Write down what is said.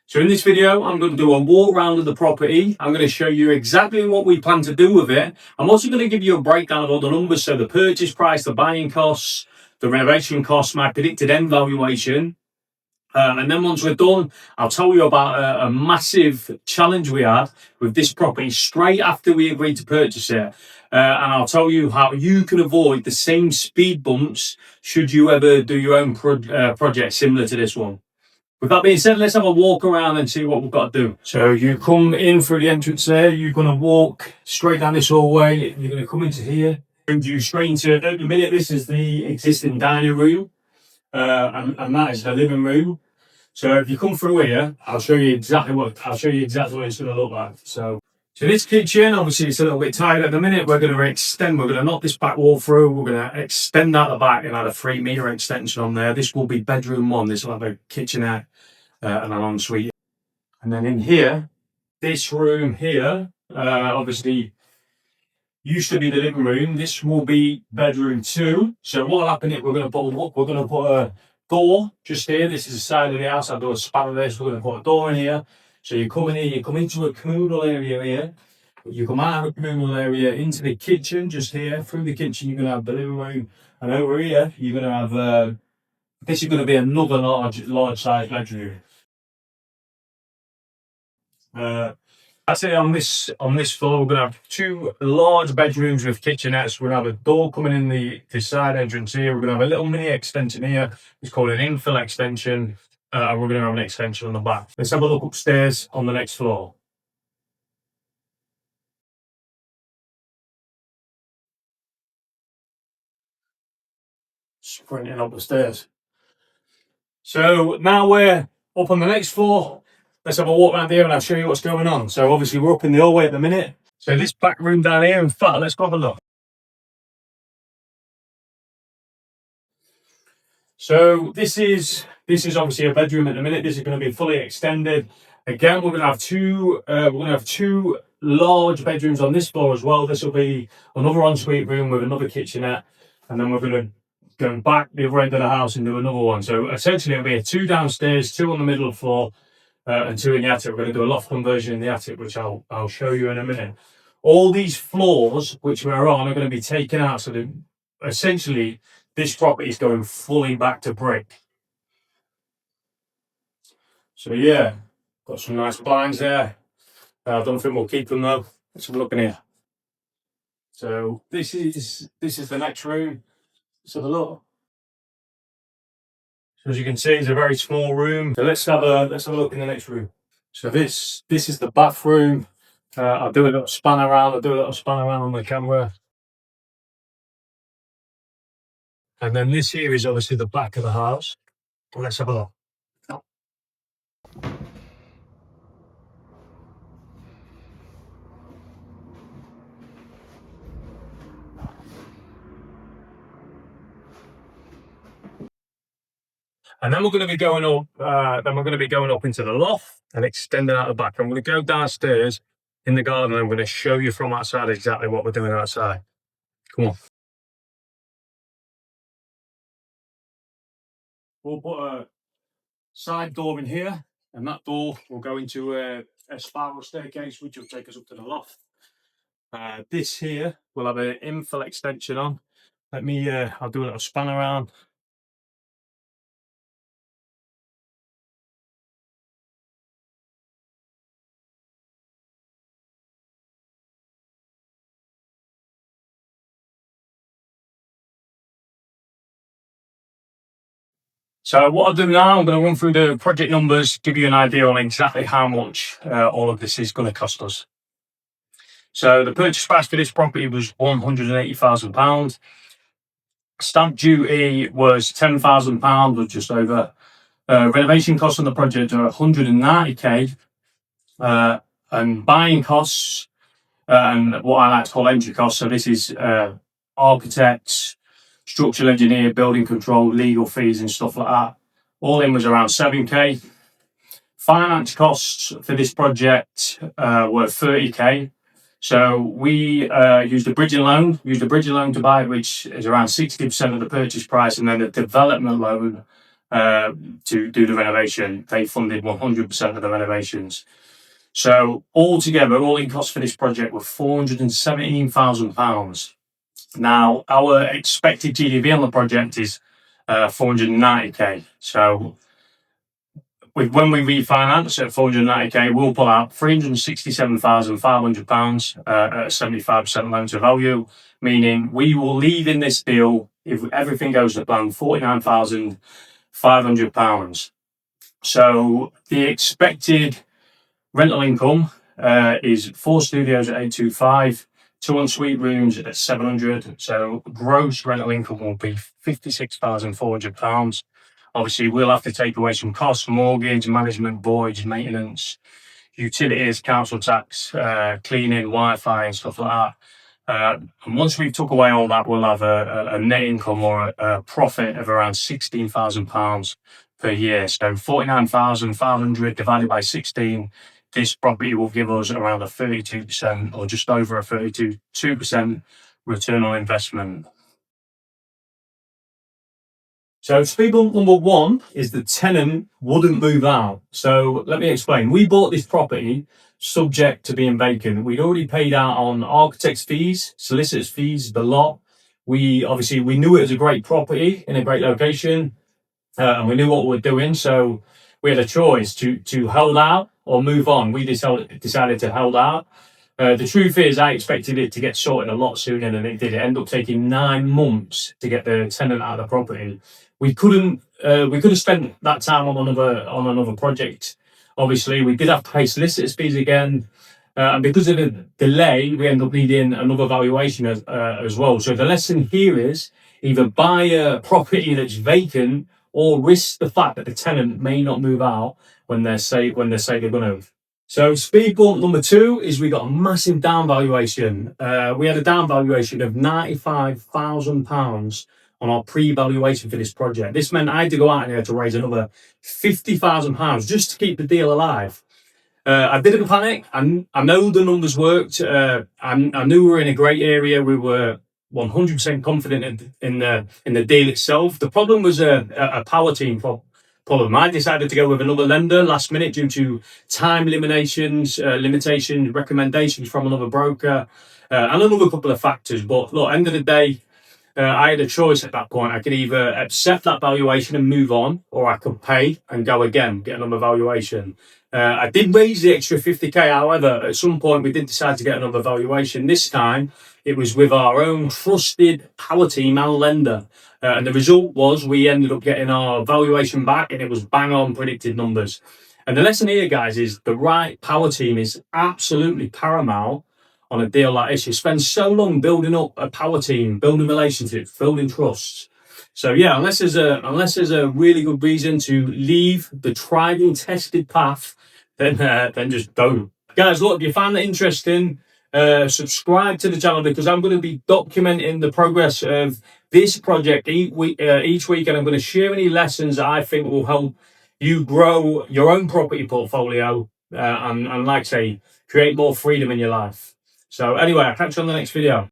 So in this video, I'm going to do a walk around of the property. I'm going to show you exactly what we plan to do with it. I'm also going to give you a breakdown of all the numbers. So the purchase price, the buying costs, the renovation costs, my predicted end valuation. And then once we're done, I'll tell you about a massive challenge we had with this property straight after we agreed to purchase it. And I'll tell you how you can avoid the same speed bumps should you ever do your own project similar to this one. With that being said, let's have a walk around and see what we've got to do. So you come in through the entrance there, you're going to walk straight down this hallway, you're going to come into here, brings you straight into, at the minute, this is the existing dining room, and that is the living room. So if you come through here, I'll show you exactly what it's going to look like. So this kitchen, obviously it's a little bit tight at the minute. We're going to knock this back wall through. We're going to extend out the back and add a 3-meter extension on there. This will be bedroom 1. This will have a kitchenette and an ensuite. And then in here, this room here, obviously used to be the living room. This will be bedroom 2. So what will happen is we're going to put a door just here. This is the side of the house. I'll do a span of this. We're going to put a door in here. So you come in here, you come into a communal area here. You come out of the communal area into the kitchen just here. Through the kitchen, you're going to have the living room. And over here, you're going to have, this is going to be another large size bedroom. That's it on this floor. We're going to have 2 large bedrooms with kitchenettes. We're going to have a door coming in the side entrance here. We're going to have a little mini extension here. It's called an infill extension. And we're going to have an extension on the back. Let's have a look upstairs on the next floor. Sprinting up the stairs. So now we're up on the next floor. Let's have a walk around here and I'll show you what's going on. So obviously we're up in the hallway at the minute. So this back room down here, in fact, let's go have a look. So this is obviously a bedroom at the minute. This is going to be fully extended. Again, we're going to have two large bedrooms on this floor as well. This will be another ensuite room with another kitchenette, and then we're going to go back the other end of the house and do another one. So essentially, it'll be a 2 downstairs, 2 on the middle floor, and 2 in the attic. We're going to do a loft conversion in the attic, which I'll show you in a minute. All these floors which we're on are going to be taken out, so that essentially this property is going fully back to brick. So yeah, got some nice blinds there. I don't think we'll keep them though. Let's have a look in here. So this is the next room. Let's have a look. So as you can see, it's a very small room. So let's have a look in the next room. So this is the bathroom. I'll do a little span around. On the camera. And then this here is obviously the back of the house. Let's have a look. And then we're going to be going up. Into the loft and extending out the back. I'm going to go downstairs in the garden and I'm going to show you from outside exactly what we're doing outside. Come on. We'll put a side door in here, and that door will go into a spiral staircase, which will take us up to the loft. This here will have an infill extension on. I'll do a little span around. So what I'll do now, I'm going to run through the project numbers, give you an idea on exactly how much all of this is going to cost us. So the purchase price for this property was £180,000. Stamp duty was £10,000, or just over. Renovation costs on the project are 190k, and buying costs, and what I like to call entry costs. So this is architects, structural engineer, building control, legal fees and stuff like that. All in was around 7k. Finance costs for this project were 30k. So we used a bridging loan to buy it, which is around 60% of the purchase price, and then the development loan to do the renovation. They funded 100% of the renovations. So altogether, all-in cost for this project were £417,000. Now, our expected GDV on the project is 490k. So when we refinance at 490k, we'll pull out £367,500 at a 75% loan to value, meaning we will leave in this deal, if everything goes to plan, £49,500. So the expected rental income is 4 studios at 825, 2 ensuite rooms at 700. So gross rental income will be £56,400. Obviously, we'll have to take away some costs: mortgage, management, voids, maintenance, utilities, council tax, cleaning, Wi-Fi, and stuff like that. And once we've took away all that, we'll have a net income or a profit of around £16,000 per year. So 49,500 divided by 16. This property will give us around a 32% or just over a 32% return on investment. So speed bump number one is the tenant wouldn't move out. So let me explain. We bought this property subject to being vacant. We'd already paid out on architect's fees, solicitors' fees, the lot. We knew it was a great property in a great location, and we knew what we were doing. So we had a choice to hold out or move on. We decided to hold out. The truth is, I expected it to get sorted a lot sooner than it did. It ended up taking 9 months to get the tenant out of the property. We could have spent that time on another project. Obviously, we did have to pay solicitors' fees again, and because of the delay, we end up needing another valuation as well. So the lesson here is either buy a property that's vacant or risk the fact that the tenant may not move out when they say they're going to. So speed bump number two is we got a massive down valuation. We had a down valuation of £95,000 on our pre-valuation for this project. This meant I had to go out here to raise another £50,000 just to keep the deal alive. I didn't panic. I know the numbers worked. I knew we were in a great area. We were 100% confident in the deal itself. The problem was a power team problem. I decided to go with another lender last minute due to time limitations, recommendations from another broker, and another couple of factors. But look, end of the day, I had a choice at that point. I could either accept that valuation and move on, or I could pay and go again, get another valuation. I did raise the extra 50k. However, at some point we did decide to get another valuation. This time it was with our own trusted power team and lender. And the result was we ended up getting our valuation back, and it was bang on predicted numbers. And the lesson here, guys, is the right power team is absolutely paramount on a deal like this. You spend so long building up a power team, building relationships, building trusts. So yeah, unless there's a really good reason to leave the tried and tested path, then just don't. Guys, look, if you find that interesting, subscribe to the channel, because I'm going to be documenting the progress of this project each week, and I'm going to share any lessons that I think will help you grow your own property portfolio, and like I say, create more freedom in your life. So anyway, I'll catch you on the next video.